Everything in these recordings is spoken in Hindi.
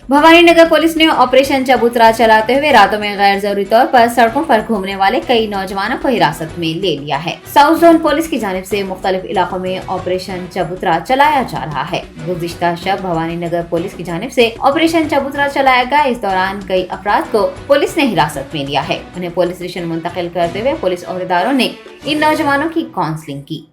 भवानी नगर पुलिस ने ऑपरेशन चबूतरा चलाते हुए रातों में गैर जरूरी तौर पर सड़कों पर घूमने वाले कई नौजवानों को हिरासत में ले लिया है। साउथ जोन पुलिस की जानिब से मुख्तलिफ इलाकों में ऑपरेशन चबूतरा चलाया जा रहा है। गुज़िश्ता शब भवानी नगर पुलिस की जानिब से ऑपरेशन चबूतरा चलाया गया। इस दौरान कई अफराद को पुलिस ने हिरासत में लिया है। उन्हें पुलिस स्टेशन मुंतकिल करते हुए पुलिस अहदेदारों ने इन नौजवानों की काउंसलिंग की।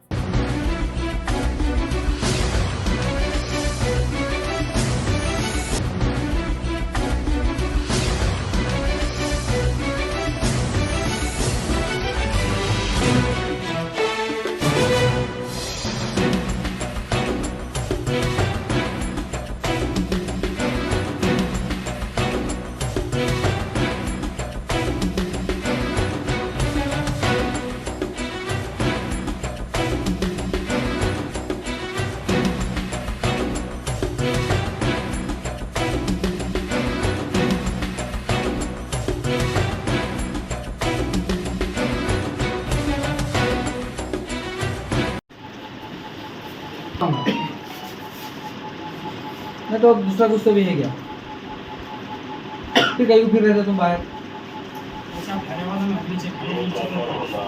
नहीं तो दूसरा कुछ तो भी है क्या? फिर कहीं फिर रहे थे तुम बाहर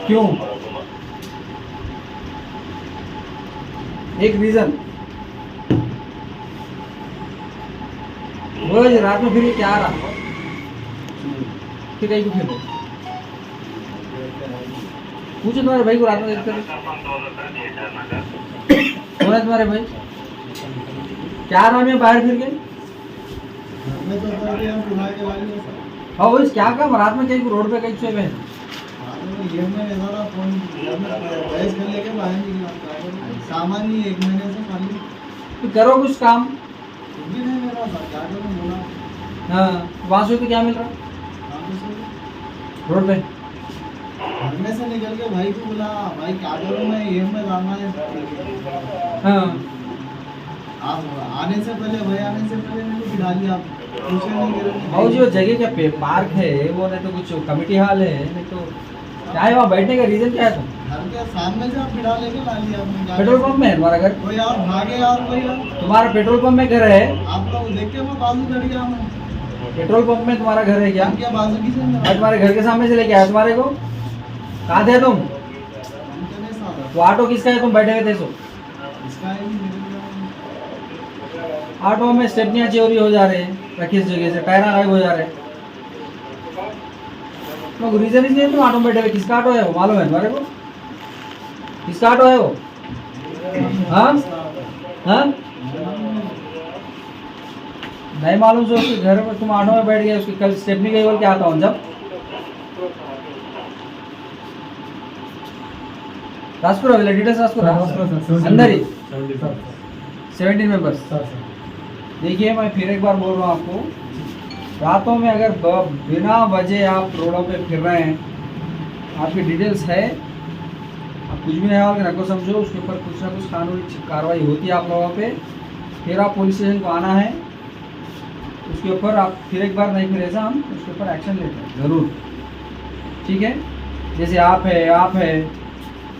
क्यों? एक रीजन रोज रात में फिर ये क्या आ रहा? फिर कहीं को फिर रहे? पूछो तुम्हारे भाई को रात में देखते कौन है तुम्हारे भाई? क्या नाम है बाहर फिर के? हाँ वही क्या काम रात में कहीं रोड पे कहीं छुए में? सामान ही 1 महीने से खाली तो करो कुछ काम। कुछ भी नहीं मेरा सर, क्या करूं बोला। हाँ वहाँ से तो क्या मिल रहा रोड पे? घर में से निकल के भाई को बोला, भाई क्या करूं मैं, में जाना है। हाँ आप आने से पहले, भाई आने से पहले मेरे को बिठा लिया, आप पूछे नहीं करेंगे। और जो जगह क्या पार्क है वो, नहीं तो कुछ कमेटी हॉल है, नहीं तो क्या है वहाँ बैठने का रीजन क्या है? तुम घर के सामने से आप बिठा लेके ला लिया आपने। क्या पेट्रोल पंप में है तुम्हारा घर? कोई यार भागे यार, कोई यार तुम्हारा पेट्रोल पंप में घर है? आप तो देख के मैं बाजू चढ़ गया। मैं पेट्रोल पंप में तुम्हारा घर है क्या? क्या बाजू की से आज तुम्हारे घर के सामने से लेके आया तुम्हारे को? कहाँ थे तुम? वो ऑटो किसका है तुम बैठे हुए थे? सो इसका है नहीं, ऑटो में स्टेपनियाँ चोरी हो जा रहे हैं, रखी इस जगह से टायर गायब हो जा रहे हैं। तो रीजन ही नहीं है तुम ऑटो में बैठे हुए। किसका ऑटो है वो मालूम है तुम्हारे को? किसका ऑटो है वो? हाँ हाँ नहीं मालूम। जो उसके घर में तुम ऑटो में बैठ गए, उसकी कल स्टेपनी गई बोल के आता हूँ जब राजपुर है डिटेल्स राजपुर अंदर ही 17 मेंबर्स। देखिए मैं फिर एक बार बोल रहा हूँ आपको, रातों में अगर बिना वजह आप रोडों पे फिर रहे हैं, आपकी डिटेल्स है, आप कुछ भी नहीं होगा रखो समझो, उसके ऊपर कुछ ना कुछ कानूनी कार्रवाई होती है आप लोगों पे। फिर आप पुलिस स्टेशन को आना है, उसके ऊपर आप फिर एक बार नहीं फिर ऐसा हम उसके ऊपर एक्शन लेते हैं ज़रूर, ठीक है? जैसे आप है आप है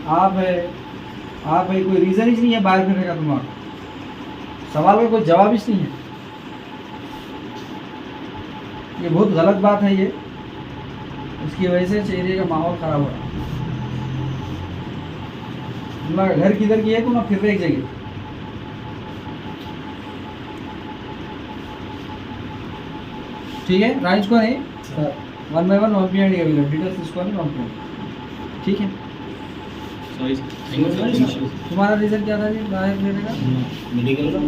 आप है आप है, कोई रीज़न ही नहीं है बाहर फिरने का तुम्हारा, सवाल का कोई जवाब ही नहीं है। ये बहुत गलत बात है ये, इसकी वजह से एरिया का माहौल ख़राब हो रहा है। तुम्हारा घर किधर की है? तुम फिर रहे एक जगह, ठीक है? राइज को नहीं 1 by 1 OPID डिटेल्स इसको नहीं कंप्लेंट, ठीक है? तुम्हारा रीज़न क्या था जी बाहर लेने का? मेडिकल का